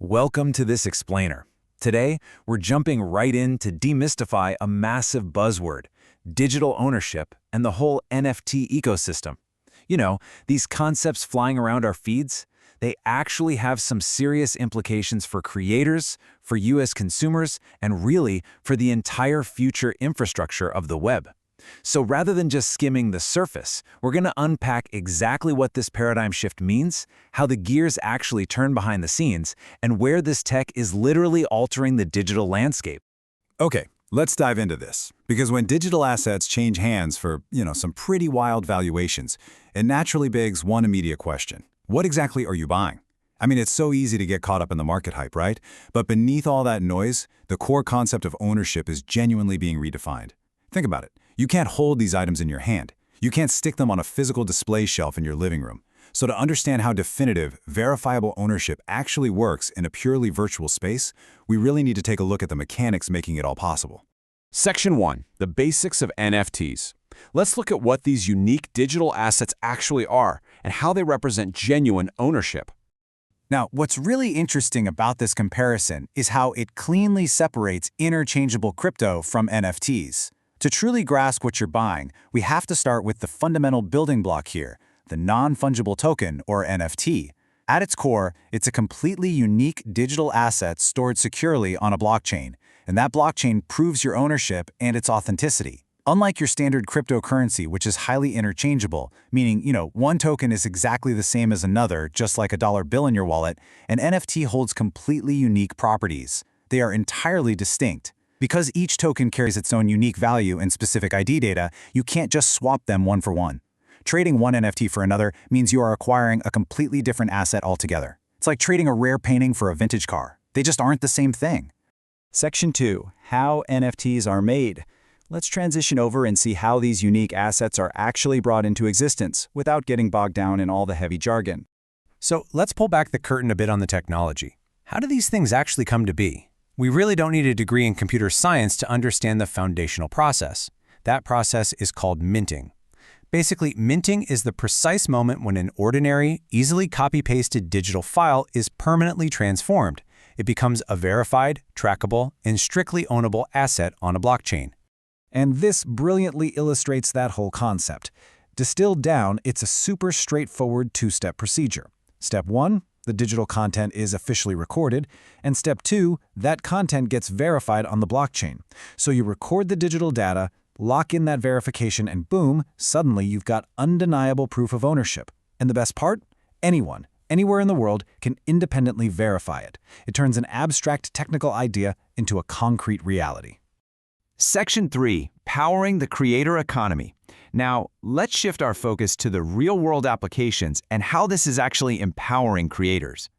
Welcome to this explainer. Today, we're jumping right in to demystify a massive buzzword, digital ownership and the whole NFT ecosystem. You know, these concepts flying around our feeds, they actually have some serious implications for creators, for you as consumers, and really for the entire future infrastructure of the web. So rather than just skimming the surface, we're going to unpack exactly what this paradigm shift means, how the gears actually turn behind the scenes, and where this tech is literally altering the digital landscape. Okay, let's dive into this. Because when digital assets change hands for, some pretty wild valuations, it naturally begs one immediate question. What exactly are you buying? I mean, it's so easy to get caught up in the market hype, right? But beneath all that noise, the core concept of ownership is genuinely being redefined. Think about it. You can't hold these items in your hand. You can't stick them on a physical display shelf in your living room. So to understand how definitive, verifiable ownership actually works in a purely virtual space, we really need to take a look at the mechanics making it all possible. Section 1. The basics of NFTs. Let's look at what these unique digital assets actually are and how they represent genuine ownership. Now, what's really interesting about this comparison is how it cleanly separates interchangeable crypto from NFTs. To truly grasp what you're buying, we have to start with the fundamental building block here, the non-fungible token, or NFT. At its core, it's a completely unique digital asset stored securely on a blockchain, and that blockchain proves your ownership and its authenticity. Unlike your standard cryptocurrency, which is highly interchangeable, meaning, one token is exactly the same as another, just like a dollar bill in your wallet, an NFT holds completely unique properties. They are entirely distinct. Because each token carries its own unique value and specific ID data, you can't just swap them one for one. Trading one NFT for another means you are acquiring a completely different asset altogether. It's like trading a rare painting for a vintage car. They just aren't the same thing. Section 2. How NFTs are made. Let's transition over and see how these unique assets are actually brought into existence without getting bogged down in all the heavy jargon. So let's pull back the curtain a bit on the technology. How do these things actually come to be? We really don't need a degree in computer science to understand the foundational process. That process is called minting. Basically, minting is the precise moment when an ordinary, easily copy-pasted digital file is permanently transformed. It becomes a verified, trackable, and strictly ownable asset on a blockchain. And this brilliantly illustrates that whole concept. Distilled down, it's a super straightforward two-step procedure. Step 1. The digital content is officially recorded, and step 2, that content gets verified on the blockchain. So you record the digital data, lock in that verification, and boom, suddenly you've got undeniable proof of ownership. And the best part? Anyone, anywhere in the world, can independently verify it. It turns an abstract technical idea into a concrete reality. Section 3. Powering the creator economy. Now, let's shift our focus to the real-world applications and how this is actually empowering creators.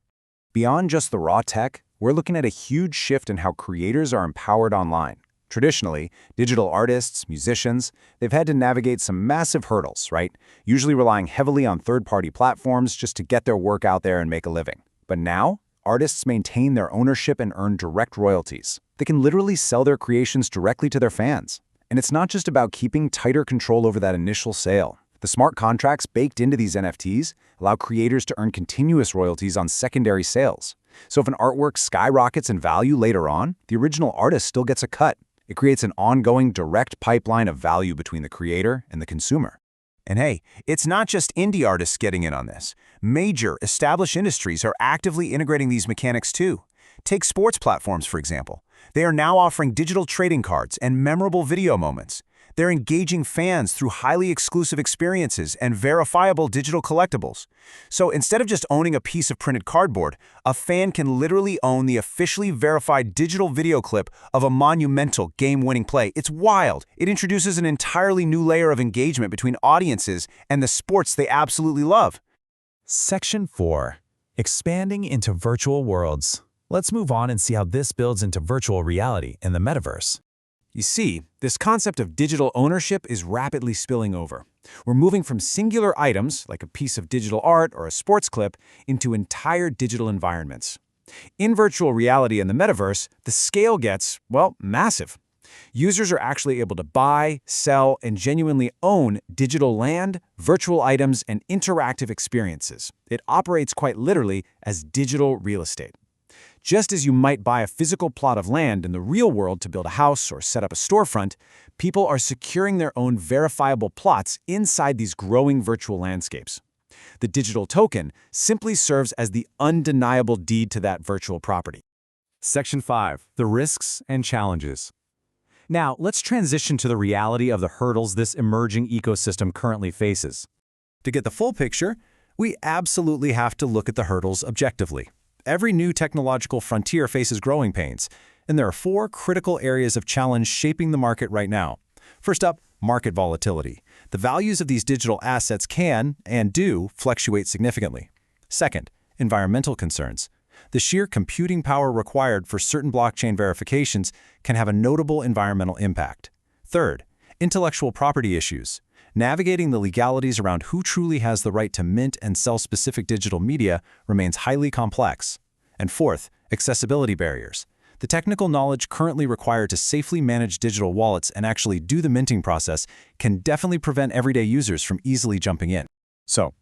Beyond just the raw tech, we're looking at a huge shift in how creators are empowered online. Traditionally, digital artists, musicians, they've had to navigate some massive hurdles, right? Usually relying heavily on third-party platforms just to get their work out there and make a living. But now, artists maintain their ownership and earn direct royalties. They can literally sell their creations directly to their fans. And it's not just about keeping tighter control over that initial sale. The smart contracts baked into these NFTs allow creators to earn continuous royalties on secondary sales. So if an artwork skyrockets in value later on, the original artist still gets a cut. It creates an ongoing direct pipeline of value between the creator and the consumer. And hey, it's not just indie artists getting in on this. Major, established industries are actively integrating these mechanics too. Take sports platforms, for example. They are now offering digital trading cards and memorable video moments. They're engaging fans through highly exclusive experiences and verifiable digital collectibles. So instead of just owning a piece of printed cardboard, a fan can literally own the officially verified digital video clip of a monumental game-winning play. It's wild. It introduces an entirely new layer of engagement between audiences and the sports they absolutely love. Section 4. Expanding into virtual worlds. Let's move on and see how this builds into virtual reality in the metaverse. You see, this concept of digital ownership is rapidly spilling over. We're moving from singular items, like a piece of digital art or a sports clip, into entire digital environments. In virtual reality in the metaverse, the scale gets, massive. Users are actually able to buy, sell, and genuinely own digital land, virtual items, and interactive experiences. It operates quite literally as digital real estate. Just as you might buy a physical plot of land in the real world to build a house or set up a storefront, people are securing their own verifiable plots inside these growing virtual landscapes. The digital token simply serves as the undeniable deed to that virtual property. Section 5. The risks and challenges. Now, let's transition to the reality of the hurdles this emerging ecosystem currently faces. To get the full picture, we absolutely have to look at the hurdles objectively. Every new technological frontier faces growing pains, and there are 4 critical areas of challenge shaping the market right now. First up, market volatility. The values of these digital assets can, and do, fluctuate significantly. Second, environmental concerns. The sheer computing power required for certain blockchain verifications can have a notable environmental impact. Third, intellectual property issues. Navigating the legalities around who truly has the right to mint and sell specific digital media remains highly complex. And fourth, accessibility barriers. The technical knowledge currently required to safely manage digital wallets and actually do the minting process can definitely prevent everyday users from easily jumping in. So,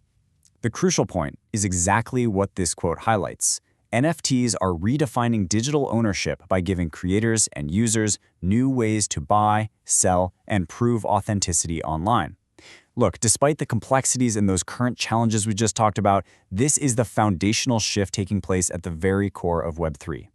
the crucial point is exactly what this quote highlights. NFTs are redefining digital ownership by giving creators and users new ways to buy, sell, and prove authenticity online. Look, despite the complexities and those current challenges we just talked about, this is the foundational shift taking place at the very core of Web3.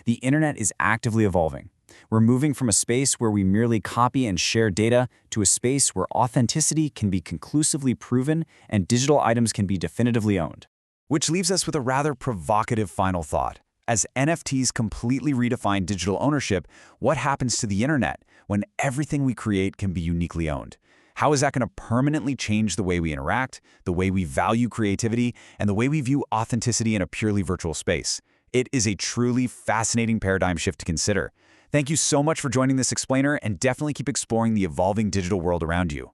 The internet is actively evolving. We're moving from a space where we merely copy and share data to a space where authenticity can be conclusively proven and digital items can be definitively owned. Which leaves us with a rather provocative final thought. As NFTs completely redefine digital ownership, what happens to the internet when everything we create can be uniquely owned? How is that going to permanently change the way we interact, the way we value creativity, and the way we view authenticity in a purely virtual space? It is a truly fascinating paradigm shift to consider. Thank you so much for joining this explainer, and definitely keep exploring the evolving digital world around you.